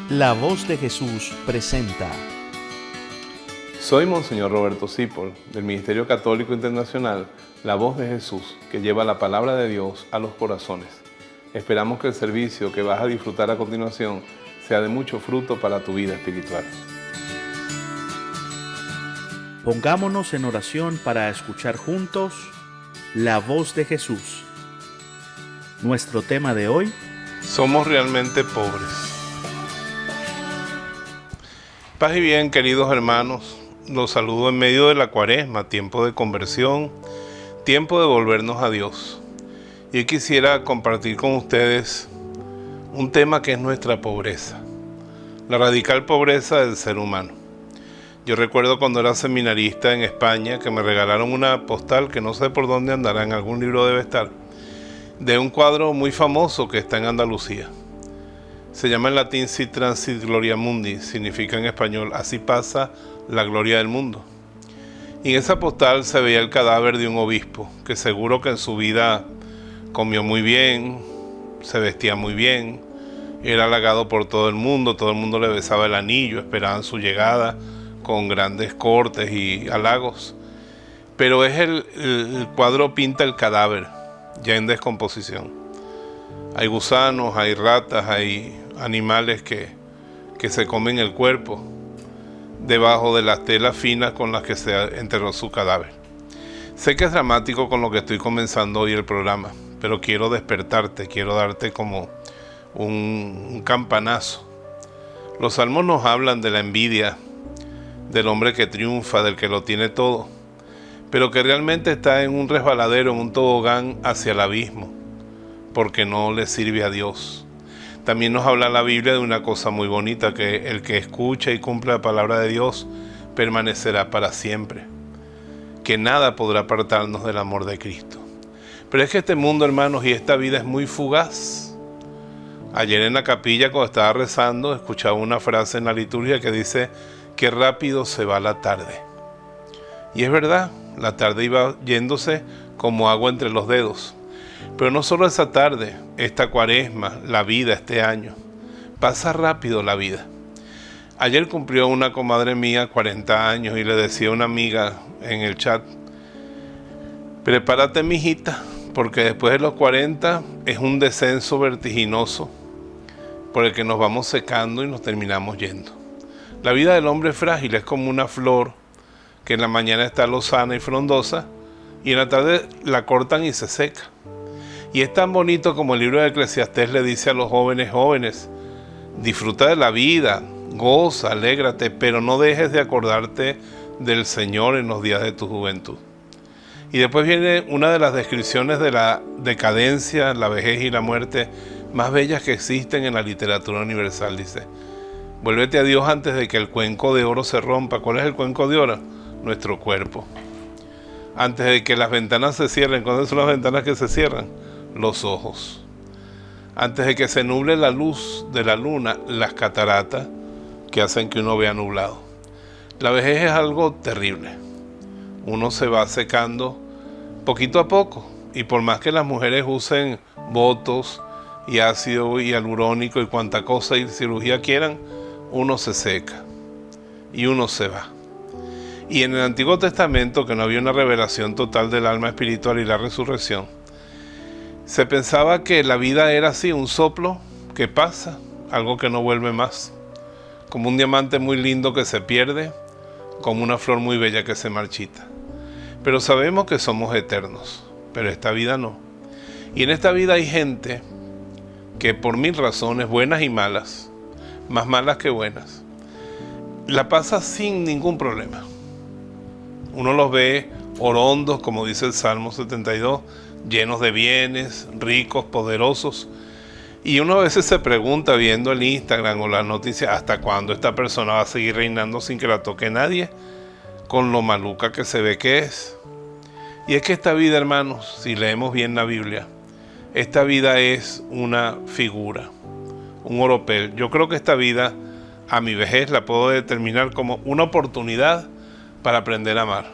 La Voz de Jesús presenta. Soy Monseñor Roberto Cipol, del Ministerio Católico Internacional, La Voz de Jesús, que lleva la palabra de Dios a los corazones. Esperamos que el servicio que vas a disfrutar a continuación sea de mucho fruto para tu vida espiritual. Pongámonos en oración para escuchar juntos la voz de Jesús. Nuestro tema de hoy: somos realmente pobres. Paz y bien, queridos hermanos, los saludo en medio de la Cuaresma, tiempo de conversión, tiempo de volvernos a Dios. Y hoy quisiera compartir con ustedes un tema que es nuestra pobreza, la radical pobreza del ser humano. Yo recuerdo cuando era seminarista en España que me regalaron una postal que no sé por dónde andará, en algún libro debe estar, de un cuadro muy famoso que está en Andalucía. Se llama en latín Sic transit gloria mundi, significa en español así pasa la gloria del mundo. Y en esa postal se veía el cadáver de un obispo que seguro que en su vida comió muy bien, se vestía muy bien, era halagado por todo el mundo le besaba el anillo, esperaban su llegada con grandes cortes y halagos. Pero es el cuadro pinta el cadáver ya en descomposición. Hay gusanos, hay ratas, hay animales que se comen el cuerpo debajo de las telas finas con las que se enterró su cadáver. Sé que es dramático con lo que estoy comenzando hoy el programa, pero quiero despertarte, quiero darte como un campanazo. Los salmos nos hablan de la envidia, del hombre que triunfa, del que lo tiene todo, pero que realmente está en un resbaladero, en un tobogán hacia el abismo, porque no le sirve a Dios. También nos habla la Biblia de una cosa muy bonita, que el que escucha y cumple la palabra de Dios permanecerá para siempre, que nada podrá apartarnos del amor de Cristo. Pero es que este mundo, hermanos, y esta vida es muy fugaz. Ayer en la capilla, cuando estaba rezando, escuchaba una frase en la liturgia que dice: qué rápido se va la tarde. Y es verdad, la tarde iba yéndose como agua entre los dedos. Pero no solo esa tarde, esta Cuaresma, la vida, este año. Pasa rápido la vida. Ayer cumplió una comadre mía 40 años y le decía a una amiga en el chat: prepárate, mijita, porque después de los 40 es un descenso vertiginoso por el que nos vamos secando y nos terminamos yendo. La vida del hombre es frágil, es como una flor que en la mañana está lozana y frondosa y en la tarde la cortan y se seca. Y es tan bonito como el libro de Eclesiastés le dice a los jóvenes, disfruta de la vida, goza, alégrate, pero no dejes de acordarte del Señor en los días de tu juventud. Y después viene una de las descripciones de la decadencia, la vejez y la muerte más bellas que existen en la literatura universal. Dice: vuélvete a Dios antes de que el cuenco de oro se rompa. ¿Cuál es el cuenco de oro? Nuestro cuerpo. Antes de que las ventanas se cierren. ¿Cuáles son las ventanas que se cierran? Los ojos. Antes de que se nuble la luz de la luna, las cataratas que hacen que uno vea nublado. La vejez es algo terrible. Uno se va secando poquito a poco, y por más que las mujeres usen botox y ácido hialurónico y cuanta cosa y cirugía quieran, uno se seca y uno se va. Y en el Antiguo Testamento, que no había una revelación total del alma espiritual y la resurrección, se pensaba que la vida era así, un soplo que pasa, algo que no vuelve más, como un diamante muy lindo que se pierde, como una flor muy bella que se marchita. Pero sabemos que somos eternos, pero esta vida no. Y en esta vida hay gente que por 1000 razones, buenas y malas, más malas que buenas, la pasa sin ningún problema. Uno los ve orondos, como dice el Salmo 72, llenos de bienes, ricos, poderosos. Y uno a veces se pregunta, viendo el Instagram o las noticias, ¿hasta cuándo esta persona va a seguir reinando sin que la toque nadie? Con lo maluca que se ve que es. Y es que esta vida, hermanos, si leemos bien la Biblia, esta vida es una figura, un oropel. Yo creo que esta vida, a mi vejez, la puedo determinar como una oportunidad para aprender a amar.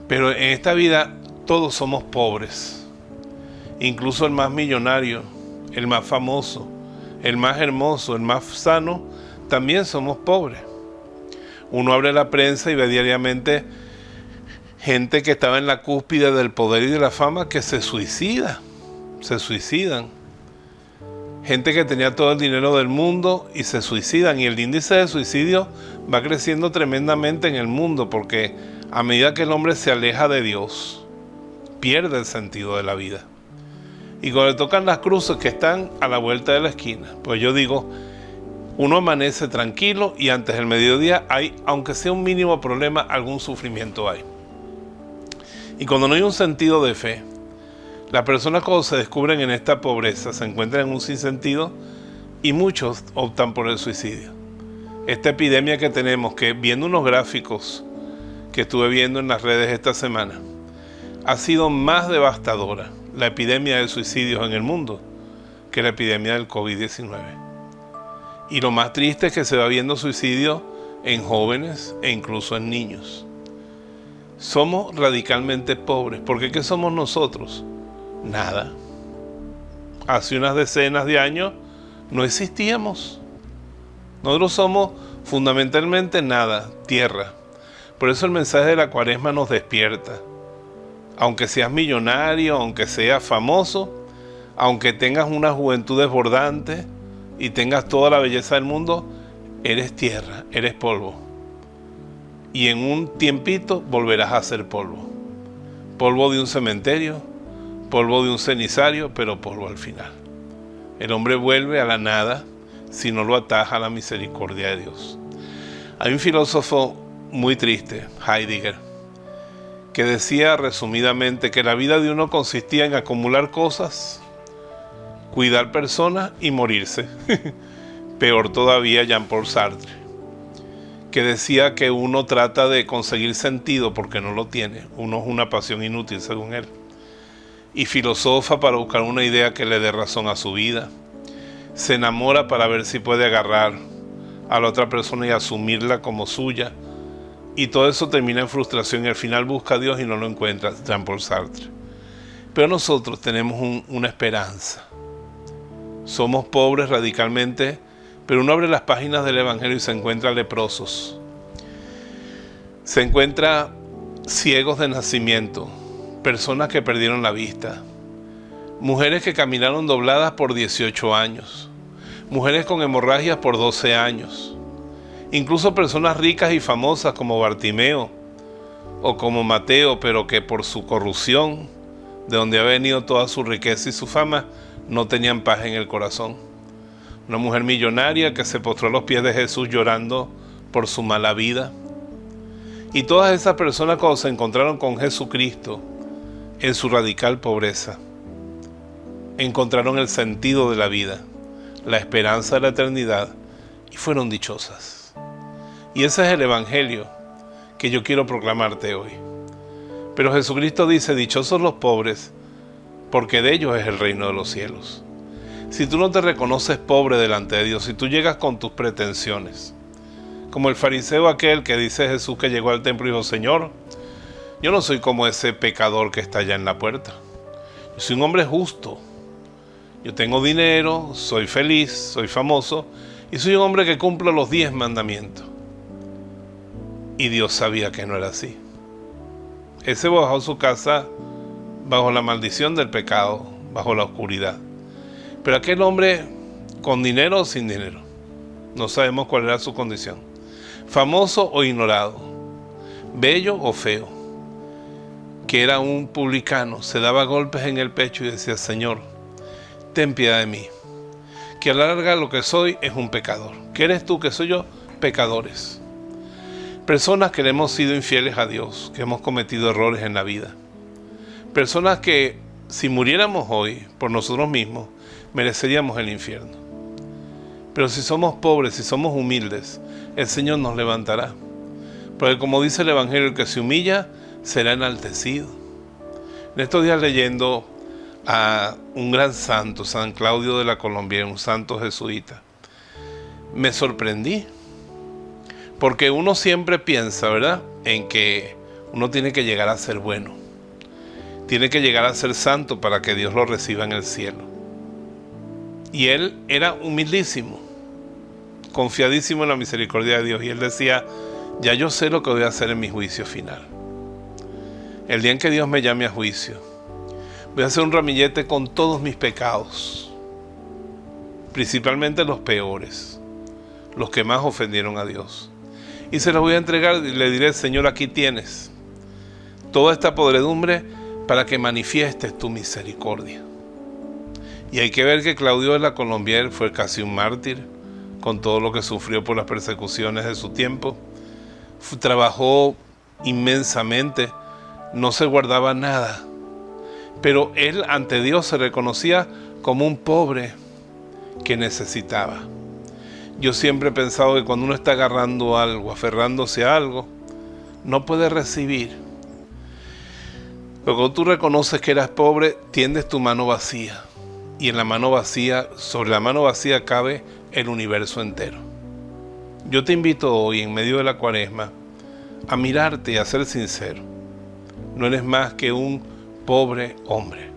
Pero en esta vida todos somos pobres, incluso el más millonario, el más famoso, el más hermoso, el más sano, también somos pobres. Uno abre la prensa y ve diariamente gente que estaba en la cúspide del poder y de la fama que se suicidan. Gente que tenía todo el dinero del mundo y se suicidan. Y el índice de suicidio va creciendo tremendamente en el mundo porque a medida que el hombre se aleja de Dios, pierde el sentido de la vida. Y cuando le tocan las cruces que están a la vuelta de la esquina, pues yo digo, uno amanece tranquilo y antes del mediodía hay, aunque sea un mínimo problema, algún sufrimiento hay. Y cuando no hay un sentido de fe, las personas cuando se descubren en esta pobreza se encuentran en un sinsentido y muchos optan por el suicidio. Esta epidemia que tenemos, que viendo unos gráficos que estuve viendo en las redes esta semana, ha sido más devastadora la epidemia de suicidios en el mundo que la epidemia del COVID-19. Y lo más triste es que se va viendo suicidio en jóvenes e incluso en niños. Somos radicalmente pobres, porque ¿qué somos nosotros? Nada. Hace unas decenas de años no existíamos. Nosotros somos fundamentalmente nada, tierra. Por eso el mensaje de la Cuaresma nos despierta. Aunque seas millonario, aunque seas famoso, aunque tengas una juventud desbordante y tengas toda la belleza del mundo, eres tierra, eres polvo. Y en un tiempito volverás a ser polvo. Polvo de un cementerio, polvo de un cenizario, pero polvo al final. El hombre vuelve a la nada si no lo ataja a la misericordia de Dios. Hay un filósofo muy triste, Heidegger, que decía resumidamente que la vida de uno consistía en acumular cosas, cuidar personas y morirse. Peor todavía, Jean-Paul Sartre, que decía que uno trata de conseguir sentido porque no lo tiene. Uno es una pasión inútil, según él. Y filosofa para buscar una idea que le dé razón a su vida. Se enamora para ver si puede agarrar a la otra persona y asumirla como suya. Y todo eso termina en frustración y al final busca a Dios y no lo encuentra, Jean-Paul Sartre. Pero nosotros tenemos una esperanza. Somos pobres radicalmente, pero uno abre las páginas del Evangelio y se encuentra leprosos. Se encuentra ciegos de nacimiento, personas que perdieron la vista, mujeres que caminaron dobladas por 18 años, mujeres con hemorragias por 12 años, incluso personas ricas y famosas como Bartimeo o como Mateo, pero que por su corrupción, de donde ha venido toda su riqueza y su fama, no tenían paz en el corazón. Una mujer millonaria que se postró a los pies de Jesús llorando por su mala vida. Y todas esas personas cuando se encontraron con Jesucristo en su radical pobreza, encontraron el sentido de la vida, la esperanza de la eternidad y fueron dichosas. Y ese es el Evangelio que yo quiero proclamarte hoy. Pero Jesucristo dice, dichosos los pobres, porque de ellos es el reino de los cielos. Si tú no te reconoces pobre delante de Dios, si tú llegas con tus pretensiones, como el fariseo aquel que dice Jesús que llegó al templo y dijo, Señor, yo no soy como ese pecador que está allá en la puerta. Yo soy un hombre justo. Yo tengo dinero, soy feliz, soy famoso y soy un hombre que cumple los 10 mandamientos. Y Dios sabía que no era así. Ese bajó su casa bajo la maldición del pecado, bajo la oscuridad. Pero aquel hombre con dinero o sin dinero, no sabemos cuál era su condición, famoso o ignorado, bello o feo, que era un publicano, se daba golpes en el pecho y decía, Señor, ten piedad de mí, que a la larga lo que soy es un pecador. ¿Qué eres tú? ¿Qué soy yo? Pecadores. Personas que le hemos sido infieles a Dios, que hemos cometido errores en la vida. Personas que si muriéramos hoy por nosotros mismos, mereceríamos el infierno. Pero si somos pobres, si somos humildes, el Señor nos levantará. Porque como dice el Evangelio, el que se humilla será enaltecido. En estos días leyendo a un gran santo, San Claudio de la Colombia, un santo jesuita, me sorprendí. Porque uno siempre piensa, ¿verdad?, en que uno tiene que llegar a ser bueno. Tiene que llegar a ser santo para que Dios lo reciba en el cielo. Y él era humildísimo, confiadísimo en la misericordia de Dios. Y él decía, ya yo sé lo que voy a hacer en mi juicio final. El día en que Dios me llame a juicio, voy a hacer un ramillete con todos mis pecados, principalmente los peores, los que más ofendieron a Dios. Y se los voy a entregar y le diré, Señor, aquí tienes toda esta podredumbre para que manifiestes tu misericordia. Y hay que ver que Claudio de la Colombière fue casi un mártir, con todo lo que sufrió por las persecuciones de su tiempo. Trabajó inmensamente, no se guardaba nada, pero él ante Dios se reconocía como un pobre que necesitaba. Yo siempre he pensado que cuando uno está agarrando algo, aferrándose a algo, no puede recibir. Pero cuando tú reconoces que eres pobre, tiendes tu mano vacía. Y en la mano vacía, sobre la mano vacía cabe el universo entero. Yo te invito hoy, en medio de la Cuaresma, a mirarte y a ser sincero. No eres más que un pobre hombre.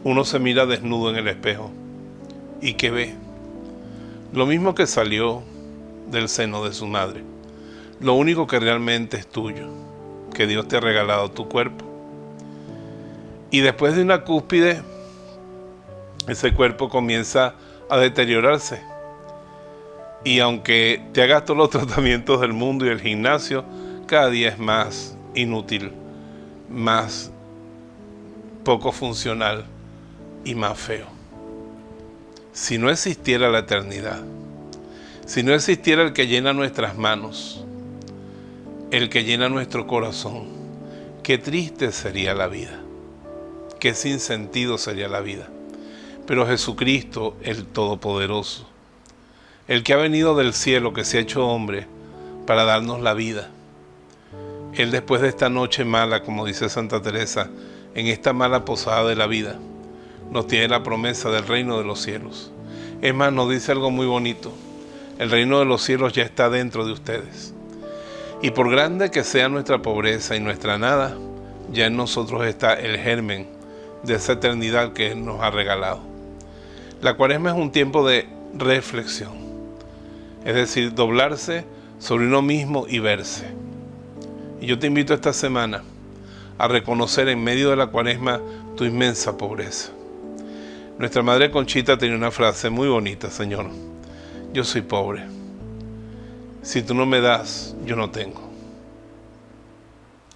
Uno se mira desnudo en el espejo. ¿Y qué ve? Lo mismo que salió del seno de su madre. Lo único que realmente es tuyo, que Dios te ha regalado, tu cuerpo. Y después de una cúspide, ese cuerpo comienza a deteriorarse. Y aunque te hagas todos los tratamientos del mundo y el gimnasio, cada día es más inútil, más poco funcional y más feo. Si no existiera la eternidad, si no existiera el que llena nuestras manos, el que llena nuestro corazón, qué triste sería la vida. Qué sin sentido sería la vida. Pero Jesucristo, el Todopoderoso, el que ha venido del cielo, que se ha hecho hombre para darnos la vida, Él después de esta noche mala, como dice Santa Teresa, en esta mala posada de la vida, nos tiene la promesa del reino de los cielos. Es más, nos dice algo muy bonito. El reino de los cielos ya está dentro de ustedes. Y por grande que sea nuestra pobreza y nuestra nada, ya en nosotros está el germen de esa eternidad que Él nos ha regalado. La Cuaresma es un tiempo de reflexión, es decir, doblarse sobre uno mismo y verse. Y yo te invito esta semana a reconocer en medio de la Cuaresma tu inmensa pobreza. Nuestra Madre Conchita tenía una frase muy bonita: Señor, yo soy pobre. Si tú no me das, yo no tengo.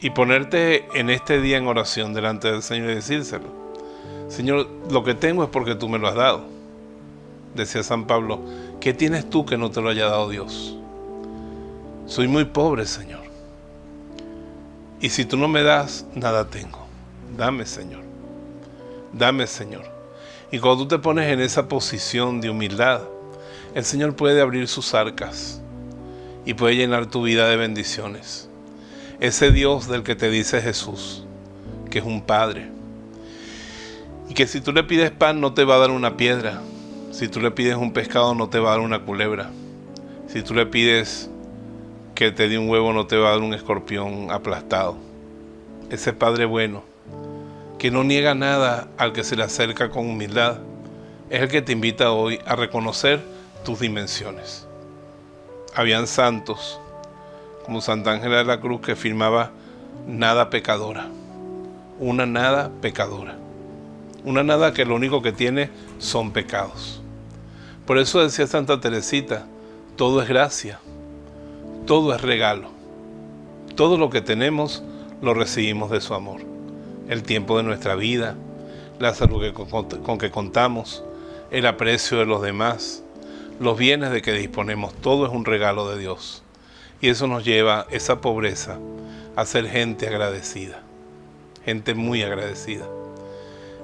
Y ponerte en este día en oración delante del Señor y decírselo: Señor, lo que tengo es porque tú me lo has dado. Decía San Pablo, ¿qué tienes tú que no te lo haya dado Dios? Soy muy pobre, Señor. Y si tú no me das, nada tengo. Dame, Señor. Dame, Señor. Y cuando tú te pones en esa posición de humildad, el Señor puede abrir sus arcas y puede llenar tu vida de bendiciones. Ese Dios del que te dice Jesús, que es un Padre, y que si tú le pides pan no te va a dar una piedra, si tú le pides un pescado no te va a dar una culebra, si tú le pides que te dé un huevo no te va a dar un escorpión aplastado. Ese Padre bueno, que no niega nada al que se le acerca con humildad, es el que te invita hoy a reconocer tus dimensiones. Habían santos como Santa Ángela de la Cruz, que firmaba nada pecadora, una nada pecadora, una nada que lo único que tiene son pecados. Por eso decía Santa Teresita, todo es gracia, todo es regalo, todo lo que tenemos lo recibimos de su amor, el tiempo de nuestra vida, la salud con que contamos, el aprecio de los demás, los bienes de que disponemos, todo es un regalo de Dios. Y eso nos lleva, esa pobreza, a ser gente agradecida, gente muy agradecida.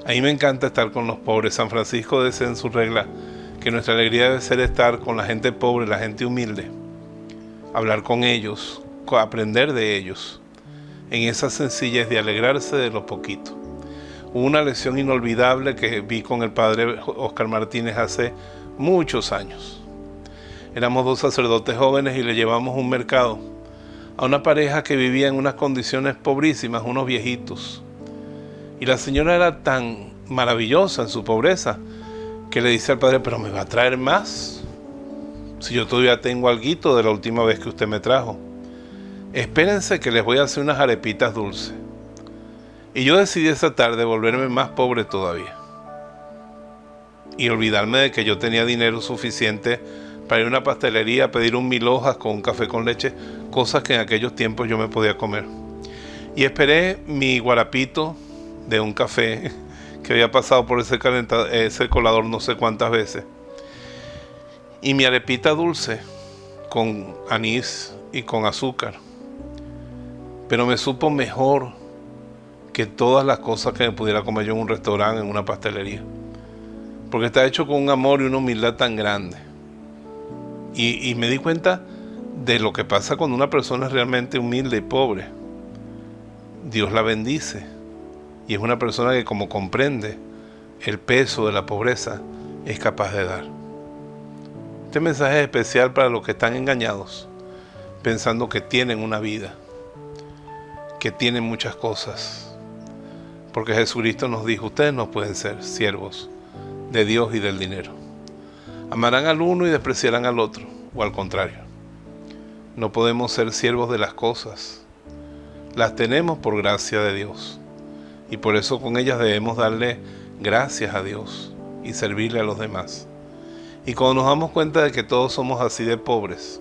A mí me encanta estar con los pobres. San Francisco dice en su regla que nuestra alegría debe ser estar con la gente pobre, la gente humilde, hablar con ellos, aprender de ellos, en esa sencillez de alegrarse de lo poquito. Hubo una lección inolvidable que vi con el padre Oscar Martínez hace muchos años. Éramos dos sacerdotes jóvenes y le llevamos un mercado a una pareja que vivía en unas condiciones pobrísimas, unos viejitos. Y la señora era tan maravillosa en su pobreza, que le dice al padre, pero me va a traer más, si yo todavía tengo alguito de la última vez que usted me trajo. Espérense que les voy a hacer unas arepitas dulces. Y yo decidí esa tarde volverme más pobre todavía y olvidarme de que yo tenía dinero suficiente para ir a una pastelería a pedir un 1000 hojas con un café con leche, cosas que en aquellos tiempos yo me podía comer. Y esperé mi guarapito de un café que había pasado por ese colador no sé cuántas veces, y mi arepita dulce con anís y con azúcar, pero me supo mejor que todas las cosas que me pudiera comer yo en un restaurante, en una pastelería, porque está hecho con un amor y una humildad tan grande. Y me di cuenta de lo que pasa cuando una persona es realmente humilde y pobre. Dios la bendice, y es una persona que, como comprende el peso de la pobreza, es capaz de dar. Este mensaje es especial para los que están engañados, pensando que tienen una vida, que tienen muchas cosas, porque Jesucristo nos dijo, ustedes no pueden ser siervos de Dios y del dinero. Amarán al uno y despreciarán al otro, o al contrario. No podemos ser siervos de las cosas. Las tenemos por gracia de Dios, y por eso con ellas debemos darle gracias a Dios y servirle a los demás. Y cuando nos damos cuenta de que todos somos así de pobres,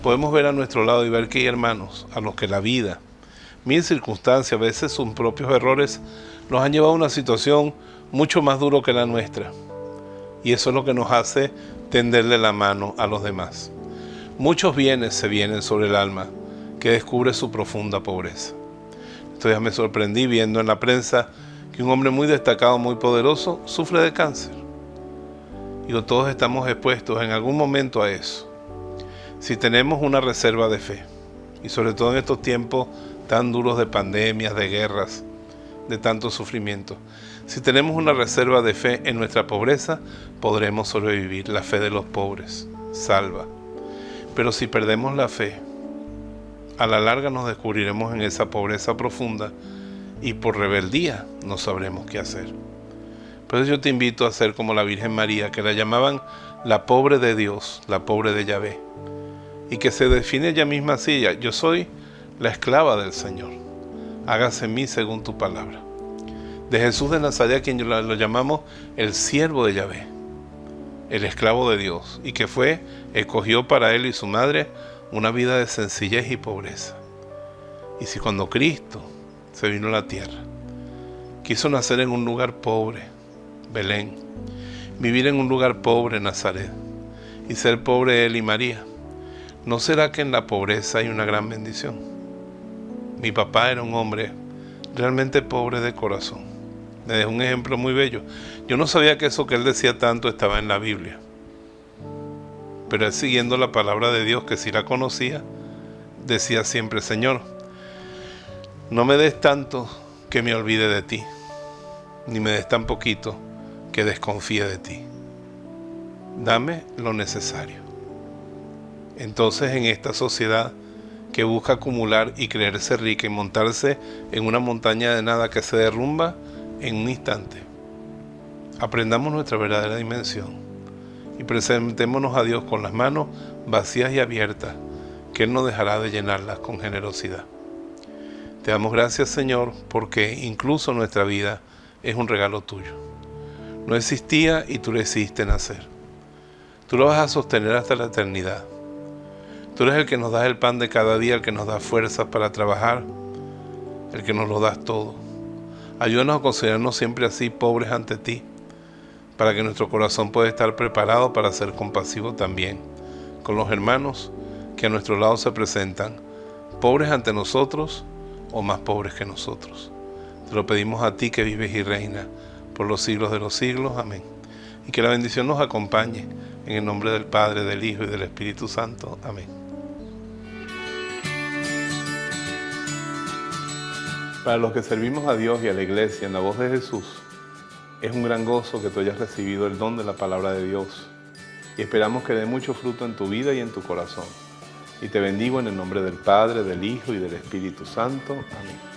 podemos ver a nuestro lado y ver que hay hermanos a los que la vida, mil circunstancias, a veces sus propios errores, nos han llevado a una situación mucho más dura que la nuestra. Y eso es lo que nos hace tenderle la mano a los demás. Muchos bienes se vienen sobre el alma que descubre su profunda pobreza. Entonces me sorprendí viendo en la prensa que un hombre muy destacado, muy poderoso, sufre de cáncer. Digo, todos estamos expuestos en algún momento a eso. Si tenemos una reserva de fe, y sobre todo en estos tiempos tan duros de pandemias, de guerras, de tanto sufrimiento, si tenemos una reserva de fe en nuestra pobreza, podremos sobrevivir. La fe de los pobres salva. Pero si perdemos la fe, a la larga nos descubriremos en esa pobreza profunda y por rebeldía no sabremos qué hacer. Por eso yo te invito a ser como la Virgen María, que la llamaban la pobre de Dios, la pobre de Yahvé, y que se define ella misma así: yo soy la esclava del Señor, hágase en mí según tu palabra. De Jesús de Nazaret, quien lo llamamos el siervo de Yahvé, el esclavo de Dios, y que escogió para él y su madre una vida de sencillez y pobreza. Y si cuando Cristo se vino a la tierra, quiso nacer en un lugar pobre, Belén, vivir en un lugar pobre, Nazaret, y ser pobre él y María, ¿no será que en la pobreza hay una gran bendición? Mi papá era un hombre realmente pobre de corazón. Me dejó un ejemplo muy bello. Yo no sabía que eso que él decía tanto estaba en la Biblia, pero él, siguiendo la palabra de Dios, que sí la conocía, decía siempre: Señor, no me des tanto que me olvide de ti, ni me des tan poquito que desconfíe de ti. Dame lo necesario. Entonces, en esta sociedad que busca acumular y creerse rica y montarse en una montaña de nada que se derrumba en un instante, aprendamos nuestra verdadera dimensión y presentémonos a Dios con las manos vacías y abiertas, que Él no dejará de llenarlas con generosidad. Te damos gracias, Señor, porque incluso nuestra vida es un regalo tuyo. No existía y tú lo hiciste nacer. Tú lo vas a sostener hasta la eternidad. Tú eres el que nos das el pan de cada día, el que nos da fuerzas para trabajar, el que nos lo das todo. Ayúdanos a considerarnos siempre así, pobres ante ti, para que nuestro corazón pueda estar preparado para ser compasivo también con los hermanos que a nuestro lado se presentan, pobres ante nosotros o más pobres que nosotros. Te lo pedimos a ti, que vives y reinas por los siglos de los siglos. Amén. Y que la bendición nos acompañe, en el nombre del Padre, del Hijo y del Espíritu Santo. Amén. Para los que servimos a Dios y a la Iglesia en la voz de Jesús, es un gran gozo que tú hayas recibido el don de la palabra de Dios, y esperamos que dé mucho fruto en tu vida y en tu corazón. Y te bendigo en el nombre del Padre, del Hijo y del Espíritu Santo. Amén.